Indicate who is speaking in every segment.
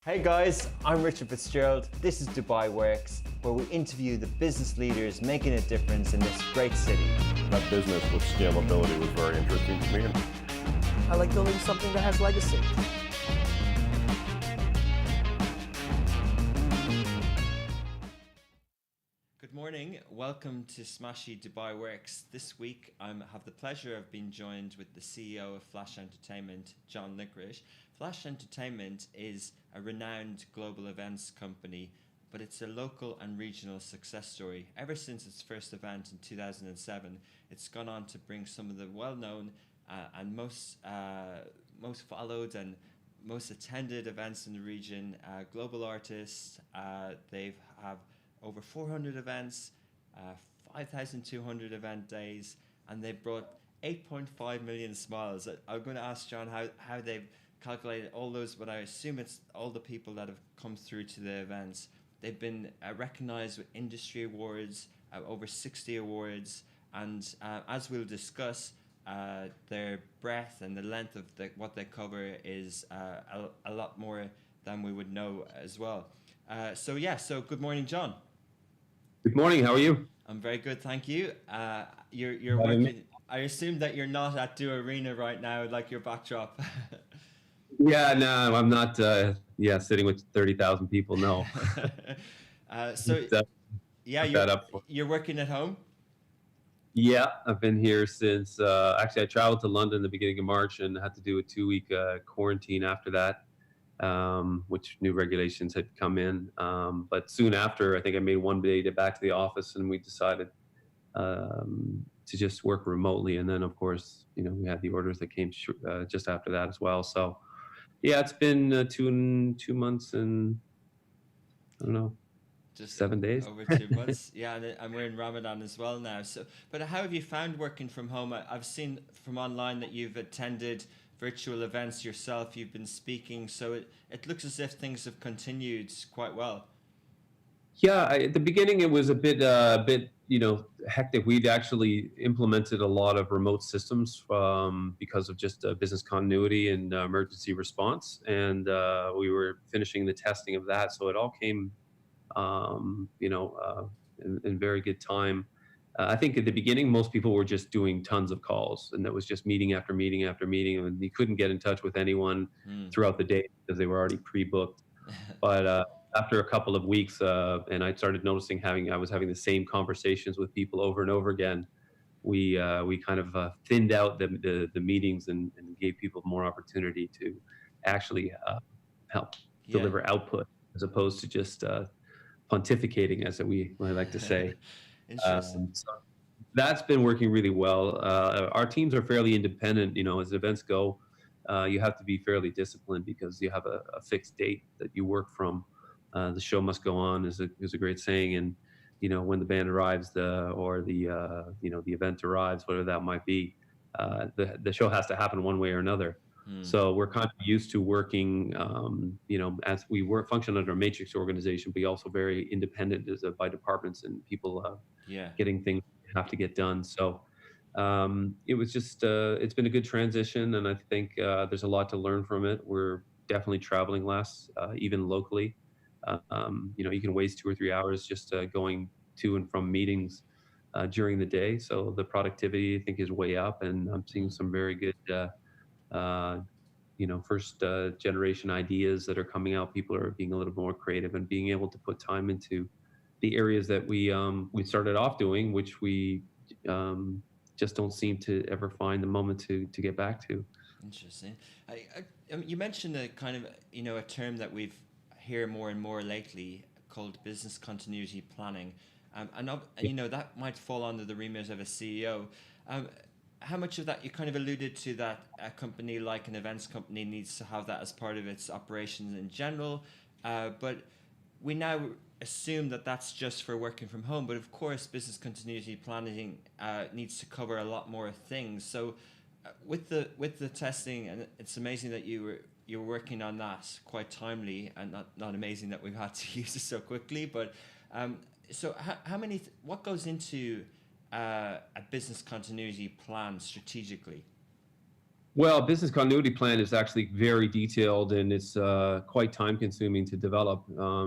Speaker 1: Hey guys, I'm Richard Fitzgerald. This is Dubai Works, where we interview the business leaders making a difference in this great city.
Speaker 2: That business with scalability was very interesting to me.
Speaker 3: I like building something that has legacy.
Speaker 1: Good morning, welcome to Smashy Dubai Works. This week I have the pleasure of being joined with the CEO of Flash Entertainment, John Lickrish. Flash Entertainment is a renowned global events company, but it's a local and regional success story. Ever since its first event in 2007, it's gone on to bring some of the well-known and most followed and most attended events in the region, global artists. They have over 400 events, 5,200 event days, and they brought 8.5 million smiles. I'm going to ask John how they've calculated all those, but I assume it's all the people that have come through to the events. They've been recognized with industry awards, over 60 awards, and as we'll discuss, their breadth and the length of what they cover is a lot more than we would know as well. So good morning, John.
Speaker 4: Good morning. How are you?
Speaker 1: I'm very good, thank you. You're working. I assume that you're not at Do Arena right now, like your backdrop.
Speaker 4: Yeah, no, I'm not. Sitting with 30,000 people. No.
Speaker 1: You're working at home.
Speaker 4: Yeah, I've been here since. Actually, I traveled to London the beginning of March and had to do a 2-week quarantine after that, which new regulations had come in. But soon after, I think I made one day to back to the office, and we decided to just work remotely. And then, of course, we had the orders that came just after that as well. So, yeah, it's been 2 months and I don't know, just 7 days.
Speaker 1: Over 2 months. Yeah, and we're in Ramadan as well now. So, but how have you found working from home? I've seen from online that you've attended virtual events yourself. You've been speaking, so it looks as if things have continued quite well.
Speaker 4: Yeah, at the beginning it was a bit hectic. We'd actually implemented a lot of remote systems because of just business continuity and emergency response, and we were finishing the testing of that. So it all came, in very good time. I think at the beginning, most people were just doing tons of calls, and that was just meeting after meeting after meeting, and you couldn't get in touch with anyone throughout the day because they were already pre-booked. But after a couple of weeks, and I started noticing I was having the same conversations with people over and over again. We kind of thinned out the meetings and gave people more opportunity to actually help deliver output as opposed to just pontificating, as we like to say.
Speaker 1: Interesting.
Speaker 4: So that's been working really well. Our teams are fairly independent. As events go, you have to be fairly disciplined because you have a fixed date that you work from. The show must go on is a great saying, and when the band arrives, the event arrives, whatever that might be, the show has to happen one way or another. So we're kind of used to working, as we function under a matrix organization, but also very independent by departments and people getting things have to get done. So it was just, it's been a good transition, and I think there's a lot to learn from it. We're definitely traveling less, even locally. You can waste 2 or 3 hours just going to and from meetings during the day. So the productivity, I think, is way up, and I'm seeing some very good first generation ideas that are coming out. People are being a little more creative and being able to put time into the areas that we started off doing, which we just don't seem to ever find the moment to get back to.
Speaker 1: Interesting. You mentioned a kind of a term that we've hear more and more lately called business continuity planning, and that might fall under the remit of a CEO. How much of that, you kind of alluded to that a company like an events company needs to have that as part of its operations in general, but we now assume that that's just for working from home, but of course business continuity planning needs to cover a lot more things. So with the testing, and it's amazing that you're working on that quite timely, and not amazing that we've had to use it so quickly, but so what goes into a business continuity plan strategically?
Speaker 4: Well, business continuity plan is actually very detailed, and it's quite time consuming to develop.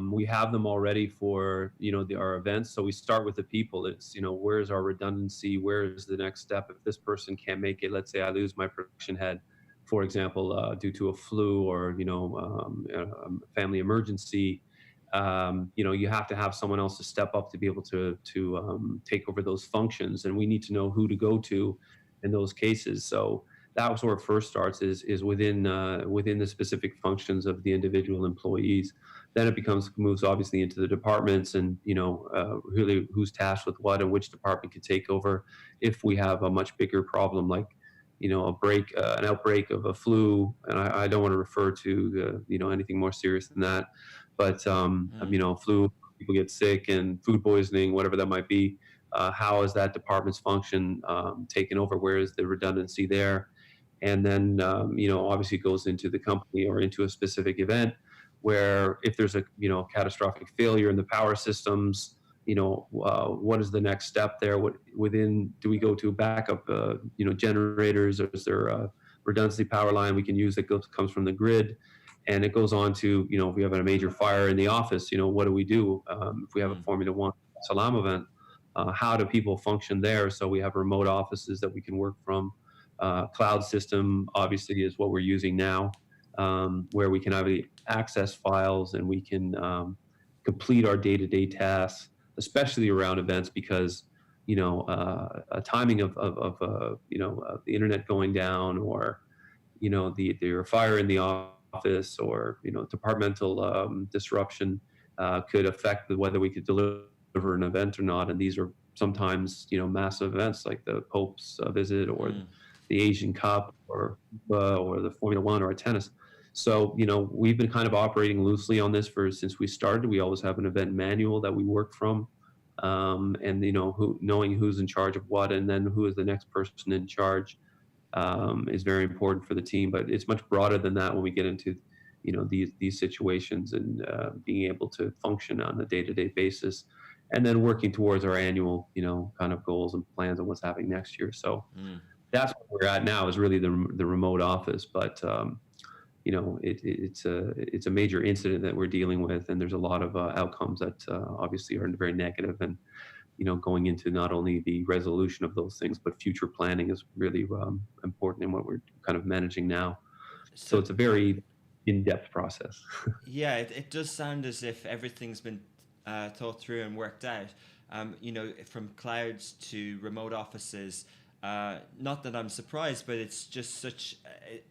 Speaker 4: We have them already for our events. So we start with the people. It's where's our redundancy? Where is the next step if this person can't make it? Let's say I lose my production head, for example, due to a flu or a family emergency. You have to have someone else to step up to be able to take over those functions, and we need to know who to go to in those cases. So that was where it first starts is within the specific functions of the individual employees. Then it moves obviously into the departments, and really who's tasked with what and which department could take over if we have a much bigger problem, like an outbreak of a flu. And I don't want to refer to anything more serious than that, but flu, people get sick, and food poisoning, whatever that might be. How is that department's function taken over? Where is the redundancy there? And then obviously it goes into the company or into a specific event where if there's a catastrophic failure in the power systems, what is the next step there? Do we go to backup generators, or is there a redundancy power line we can use that comes from the grid? And it goes on to if we have a major fire in the office, what do we do? If we have a Formula One Salam event, how do people function there? So we have remote offices that we can work from. Cloud system obviously is what we're using now, where we can access files and we can complete our day-to-day tasks, especially around events, because a timing of the internet going down, or the fire in the office, or departmental disruption could affect whether we could deliver an event or not. And these are sometimes massive events like the Pope's visit, or the Asian Cup, or the Formula One, or tennis. So we've been kind of operating loosely on this since we started. We always have an event manual that we work from, and knowing who's in charge of what, and then who is the next person in charge is very important for the team. But it's much broader than that when we get into these situations, and being able to function on a day-to-day basis, and then working towards our annual kind of goals and plans on what's happening next year. So that's where we're at now, is really the remote office. But it's a major incident that we're dealing with, and there's a lot of outcomes that obviously are very negative. And going into not only the resolution of those things, but future planning is really important in what we're kind of managing now. So it's a very in-depth process.
Speaker 1: Yeah, it does sound as if everything's been thought through and worked out. From clouds to remote offices. Not that I'm surprised, but it's just such,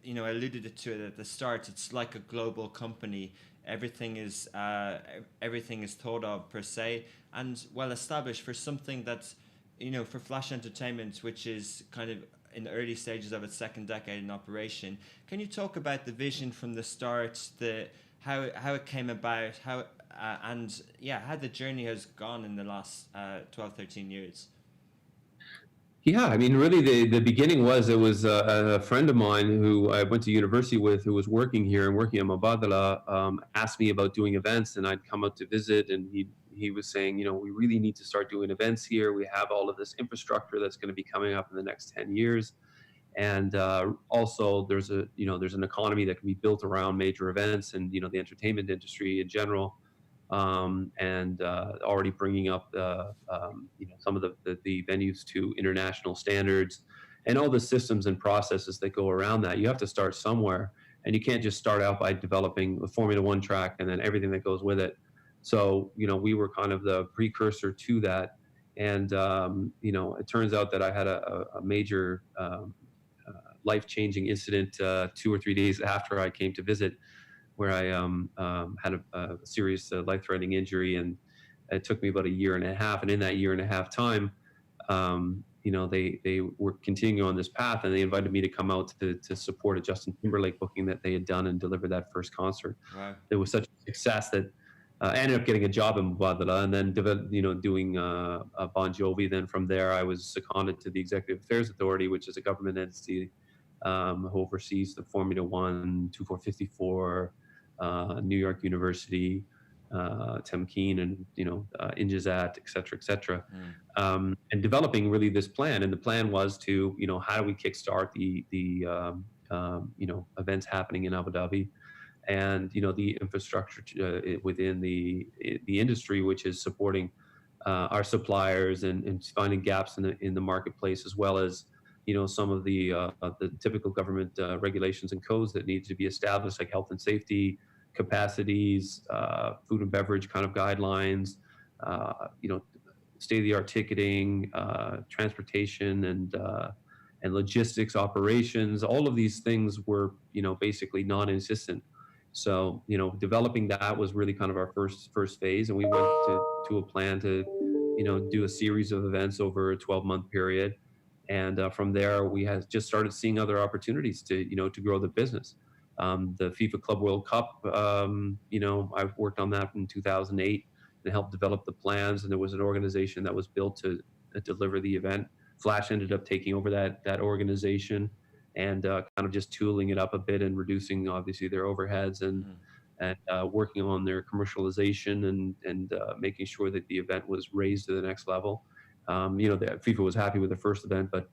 Speaker 1: I alluded to it at the start. It's like a global company. Everything is thought of per se, and well established for something that's, for Flash Entertainment, which is kind of in the early stages of its second decade in operation. Can you talk about the vision from the start, how it came about, how the journey has gone in the last 12, 13 years?
Speaker 4: Yeah, I mean, really, the beginning was, it was a friend of mine who I went to university with, who was working here and working at Mubadala, asked me about doing events, and I'd come out to visit, and he was saying, we really need to start doing events here. We have all of this infrastructure that's going to be coming up in the next 10 years. And also there's an economy that can be built around major events, and, the entertainment industry in general. And already bringing up some of the venues to international standards, and all the systems and processes that go around that. You have to start somewhere, and you can't just start out by developing a Formula One track and then everything that goes with it. So we were kind of the precursor to that, and it turns out that I had a major life-changing incident 2 or 3 days after I came to visit, where I had a serious life-threatening injury, and it took me about 1.5 years. And in that 1.5 year time, they were continuing on this path, and they invited me to come out to support a Justin Timberlake booking that they had done and deliver that first concert. Wow. It was such a success that I ended up getting a job in Mubadala, and then doing Bon Jovi. Then from there, I was seconded to the Executive Affairs Authority, which is a government entity who oversees the Formula One, 2454, New York University, Temkeen, and Injazat, et cetera, and developing really this plan. And the plan was to how do we kickstart the events happening in Abu Dhabi, and the infrastructure within the industry, which is supporting our suppliers and finding gaps in the marketplace, as well as some of the typical government regulations and codes that need to be established, like health and safety, capacities, food and beverage kind of guidelines, state-of-the-art ticketing, transportation, and logistics operations. All of these things were basically non-existent. So developing that was really kind of our first phase, and we went to a plan to do a series of events over a 12-month period. And from there, we had just started seeing other opportunities to grow the business. The FIFA Club World Cup, I've worked on that in 2008 and helped develop the plans. And there was an organization that was built to deliver the event. Flash ended up taking over that organization and kind of just tooling it up a bit and reducing obviously their overheads and working on their commercialization and making sure that the event was raised to the next level. The FIFA was happy with the first event, but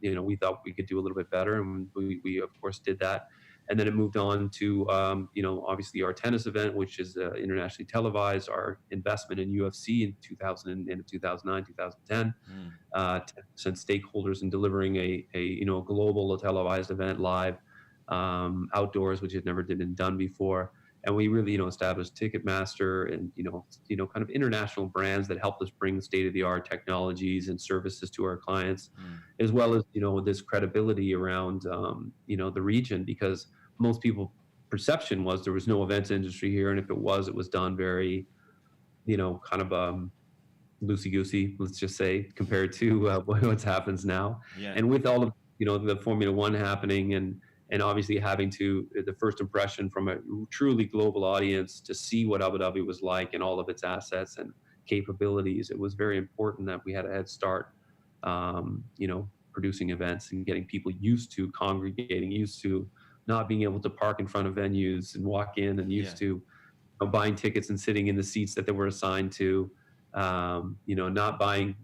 Speaker 4: we thought we could do a little bit better, and we of course did that. And then it moved on to obviously our tennis event, which is internationally televised. Our investment in UFC in 2009, 2010, 10% stakeholders in delivering a global televised event live outdoors, which had never been done before. And we really, established Ticketmaster and, kind of international brands that helped us bring state-of-the-art technologies and services to our clients, as well as, this credibility around, the region, because most people perception was there was no events industry here. And if it was done very, kind of loosey-goosey, let's just say, compared to what happens now.
Speaker 1: Yeah.
Speaker 4: And with all of, the Formula One happening and obviously having the first impression from a truly global audience to see what Abu Dhabi was like and all of its assets and capabilities, it was very important that we had a head start, producing events and getting people used to congregating, used to not being able to park in front of venues and walk in, and used to buying tickets and sitting in the seats that they were assigned to, not buying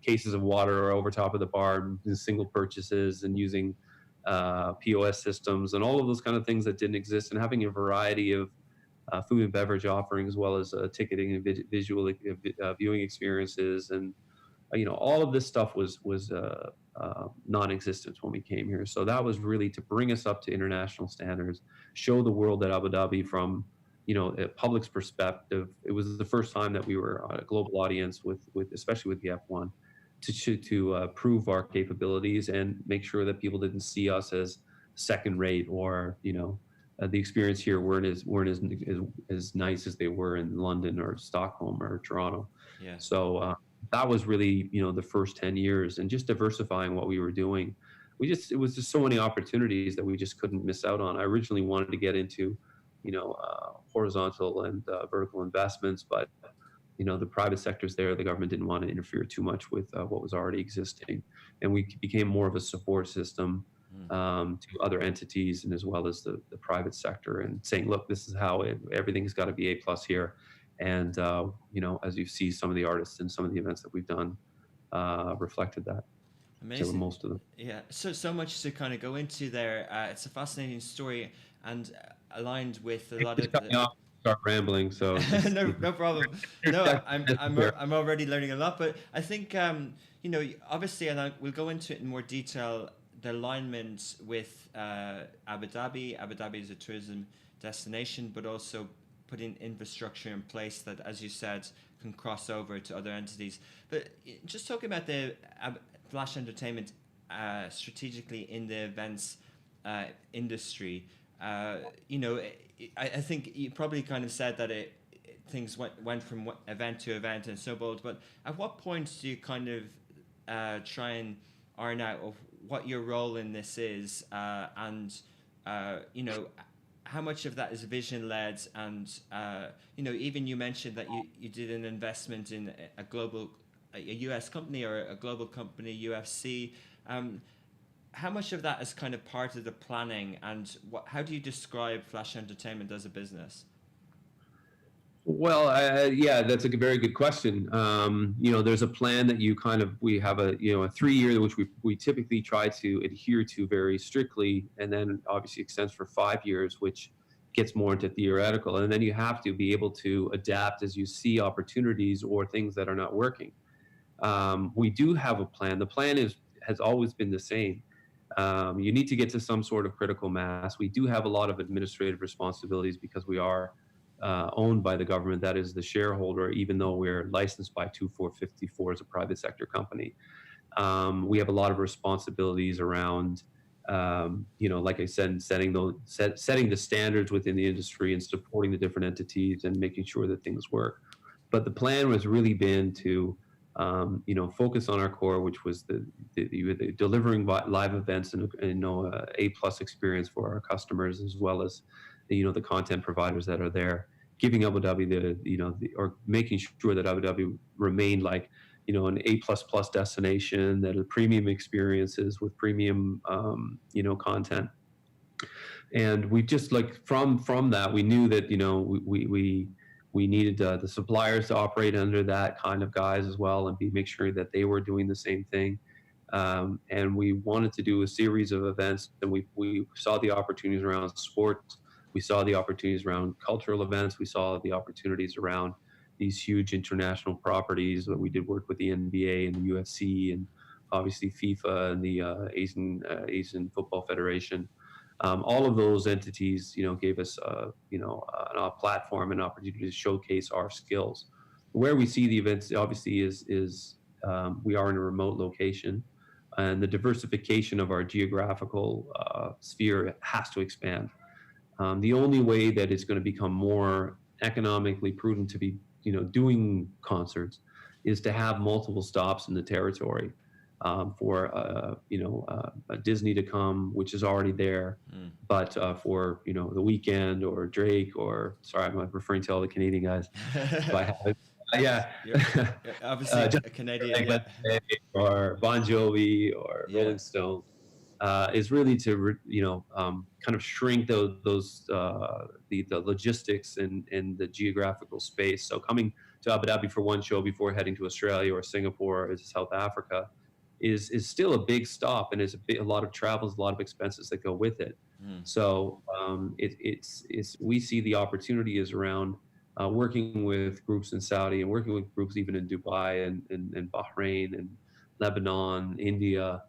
Speaker 4: cases of water or over top of the bar, single purchases, and using POS systems and all of those kind of things that didn't exist, and having a variety of food and beverage offerings, as well as ticketing and visual viewing experiences, and all of this stuff was non-existent when we came here. So that was really to bring us up to international standards, show the world that Abu Dhabi from a public's perspective. It was the first time that we were on a global audience with especially with the F1. To prove our capabilities and make sure that people didn't see us as second rate, or the experience here weren't as nice as they were in London or Stockholm or Toronto.
Speaker 1: Yeah.
Speaker 4: So that was really the first 10 years, and just diversifying what we were doing. It was just so many opportunities that we just couldn't miss out on. I originally wanted to get into horizontal and vertical investments, but the private sectors there, the government didn't want to interfere too much with what was already existing. And we became more of a support system to other entities, and as well as the private sector, and saying, look, this is how everything's got to be A+ here. And, as you see, some of the artists and some of the events that we've done reflected that.
Speaker 1: Amazing.
Speaker 4: So most of them.
Speaker 1: Yeah, so much to kind of go into there. It's a fascinating story, and aligned with a lot of
Speaker 4: Start rambling, so
Speaker 1: no problem. No, I'm already learning a lot, but I think obviously, and we'll go into it in more detail, the alignment with Abu Dhabi. Abu Dhabi is a tourism destination, but also putting infrastructure in place that, as you said, can cross over to other entities. But just talking about the Flash Entertainment strategically in the events industry, I think you probably kind of said that things went from event to event and snowballed. But at what point do you kind of try and iron out of what your role in this is, and how much of that is vision led, and even you mentioned that you did an investment in a US company or a global company, UFC. How much of that is kind of part of the planning, and how do you describe Flash Entertainment as a business?
Speaker 4: Well, yeah, that's a very good question. There's a plan that we have a 3-year, which we typically try to adhere to very strictly, and then obviously extends for 5 years, which gets more into theoretical. And then you have to be able to adapt as you see opportunities or things that are not working. We do have a plan. The plan has always been the same. You need to get to some sort of critical mass. We do have a lot of administrative responsibilities because we are owned by the government. That is the shareholder, even though we're licensed by 2454 as a private sector company. We have a lot of responsibilities around, like I said, setting the standards within the industry and supporting the different entities and making sure that things work. But the plan has really been to focus on our core, which was the delivering live events and A+ experience for our customers, as well as the content providers that are there, giving Abu Dhabi or making sure that Abu Dhabi remained like an A++ destination, that are premium experiences with premium content. And we just from that, we knew that we needed the suppliers to operate under that kind of guise as well, and make sure that they were doing the same thing. And we wanted to do a series of events, and we saw the opportunities around sports. We saw the opportunities around cultural events. We saw the opportunities around these huge international properties. We did work with the NBA and the UFC, and obviously FIFA and the Asian Football Federation. All of those entities, gave us, a platform and opportunity to showcase our skills. Where we see the events, obviously, is we are in a remote location, and the diversification of our geographical sphere has to expand. The only way that it's going to become more economically prudent to be, doing concerts is to have multiple stops in the territory. For a Disney to come, which is already there, but for the Weekend or Drake, or sorry, I'm referring to all the Canadian guys. Yeah,
Speaker 1: you're obviously a Canadian, yeah.
Speaker 4: Or Bon Jovi or Rolling Stone, is really to kind of shrink those the logistics and the geographical space. So coming to Abu Dhabi for one show before heading to Australia or Singapore or South Africa is still a big stop, and is a lot of travels, a lot of expenses that go with it. So we see the opportunity is around working with groups in Saudi, and working with groups even in Dubai and Bahrain and Lebanon, India.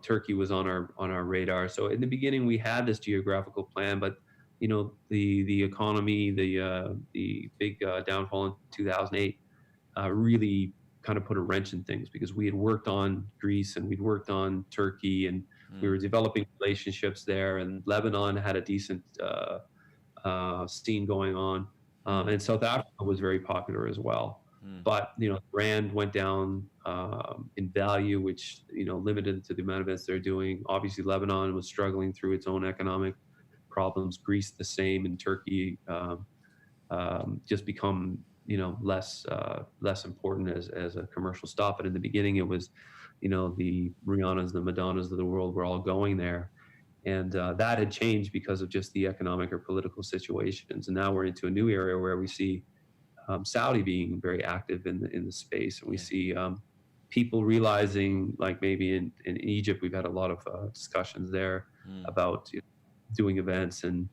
Speaker 4: Turkey was on our radar. So in the beginning, we had this geographical plan, but the economy, the big downfall in 2008 really kind of put a wrench in things, because we had worked on Greece and we'd worked on Turkey, and we were developing relationships there, and Lebanon had a decent scene going on, and South Africa was very popular as well. But the rand went down in value, which limited to the amount of events they're doing. Obviously, Lebanon was struggling through its own economic problems. Greece the same, and Turkey just become less important as a commercial stop. But in the beginning, it was the Rihannas, the Madonnas of the world were all going there. And that had changed because of just the economic or political situations. And now we're into a new area where we see Saudi being very active in the space. And we see people realizing, like maybe in Egypt, we've had a lot of discussions there about doing events, and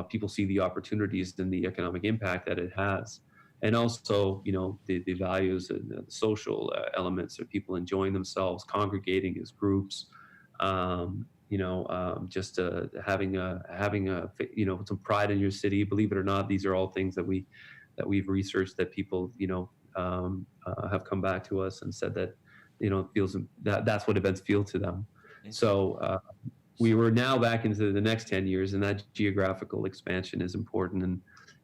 Speaker 4: people see the opportunities and the economic impact that it has. And also, the values and the social elements of people enjoying themselves, congregating as groups, just having some pride in your city. Believe it or not, these are all things that we've researched, that people have come back to us and said that feels that's what events feel to them. So we were now back into the next 10 years, and that geographical expansion is important,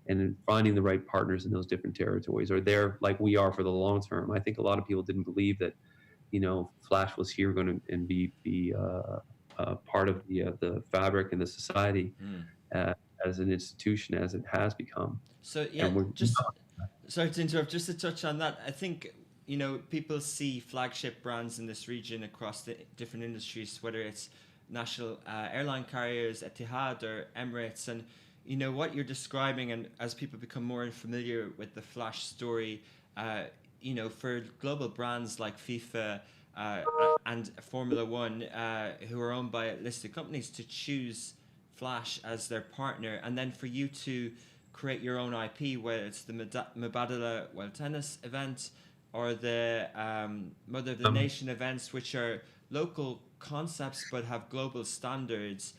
Speaker 4: and finding the right partners in those different territories are there, like we are, for the long term. I think a lot of people didn't believe that Flash was here going to and be part of the fabric and the society as an institution, as it has become.
Speaker 1: So sorry to interrupt, just to touch on that, I think people see flagship brands in this region across the different industries, whether it's national airline carriers, Etihad or Emirates, and what you're describing, and as people become more familiar with the Flash story, for global brands like FIFA and Formula One, who are owned by listed companies, to choose Flash as their partner, and then for you to create your own IP, whether it's the Mubadala World Tennis event or the Mother of the Nation events, which are local concepts but have global standards.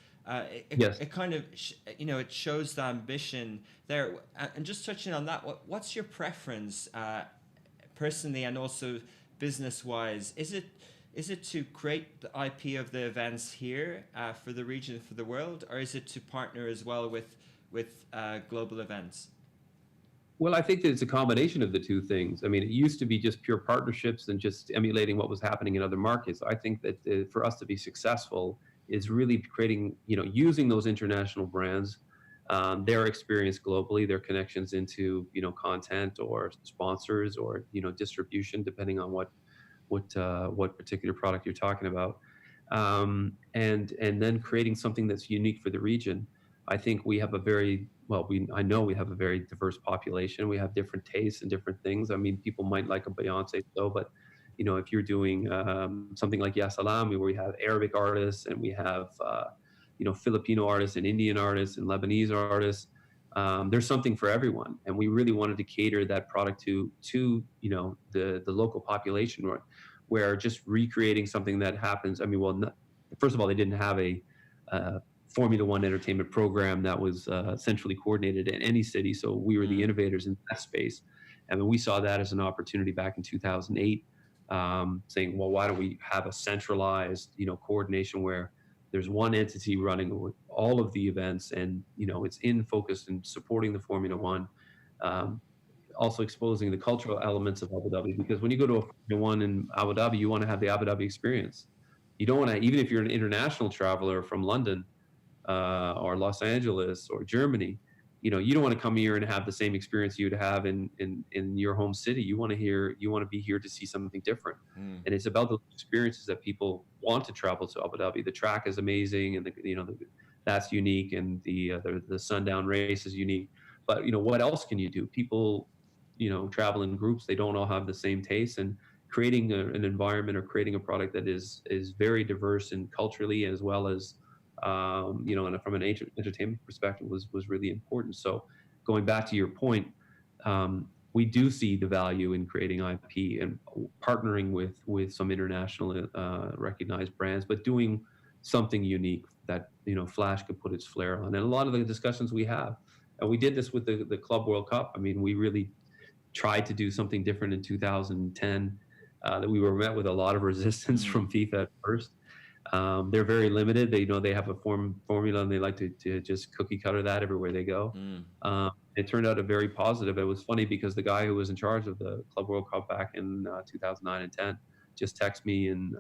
Speaker 4: Yes.
Speaker 1: It kind of, it shows the ambition there. And just touching on that, what's your preference personally and also business-wise? Is it to create the IP of the events here for the region, for the world, or is it to partner as well with global events?
Speaker 4: Well, I think that it's a combination of the two things. I mean, it used to be just pure partnerships and just emulating what was happening in other markets. I think that for us to be successful is really creating, using those international brands, their experience globally, their connections into, content or sponsors or, distribution, depending on what particular product you're talking about, and then creating something that's unique for the region. I think we have a very I know we have a very diverse population. We have different tastes and different things. I mean, people might like a Beyonce show, but if you're doing something like Ya Salam, where we have Arabic artists and we have Filipino artists and Indian artists and Lebanese artists, there's something for everyone. And we really wanted to cater that product to the local population, where just recreating something that happens. I mean, first of all, they didn't have a Formula One entertainment program that was centrally coordinated in any city. So we were the innovators in that space. I mean, we saw that as an opportunity back in 2008, saying, well, why don't we have a centralized, coordination where there's one entity running with all of the events, and it's in focus and supporting the Formula One, also exposing the cultural elements of Abu Dhabi. Because when you go to a Formula One in Abu Dhabi, you want to have the Abu Dhabi experience. You don't want to, even if you're an international traveler from London or Los Angeles or Germany, you don't want to come here and have the same experience you'd have in your home city. You want to be here to see something different. And it's about those experiences that people want to travel to Abu Dhabi. The track is amazing, and that's unique, and the sundown race is unique. But what else can you do? People travel in groups. They don't all have the same tastes, and creating an environment or creating a product that is very diverse and culturally, as well as and from an entertainment perspective, was really important. So going back to your point, we do see the value in creating IP and partnering with some international recognized brands, but doing something unique that Flash could put its flair on. And a lot of the discussions we have, and we did this with the Club World Cup. I mean, we really tried to do something different in 2010. That we were met with a lot of resistance from FIFA at first. They're very limited. They have a formula, and they like to just cookie cutter that everywhere they go. It turned out a very positive. It was funny because the guy who was in charge of the Club World Cup back in 2009 and 10 just texted me in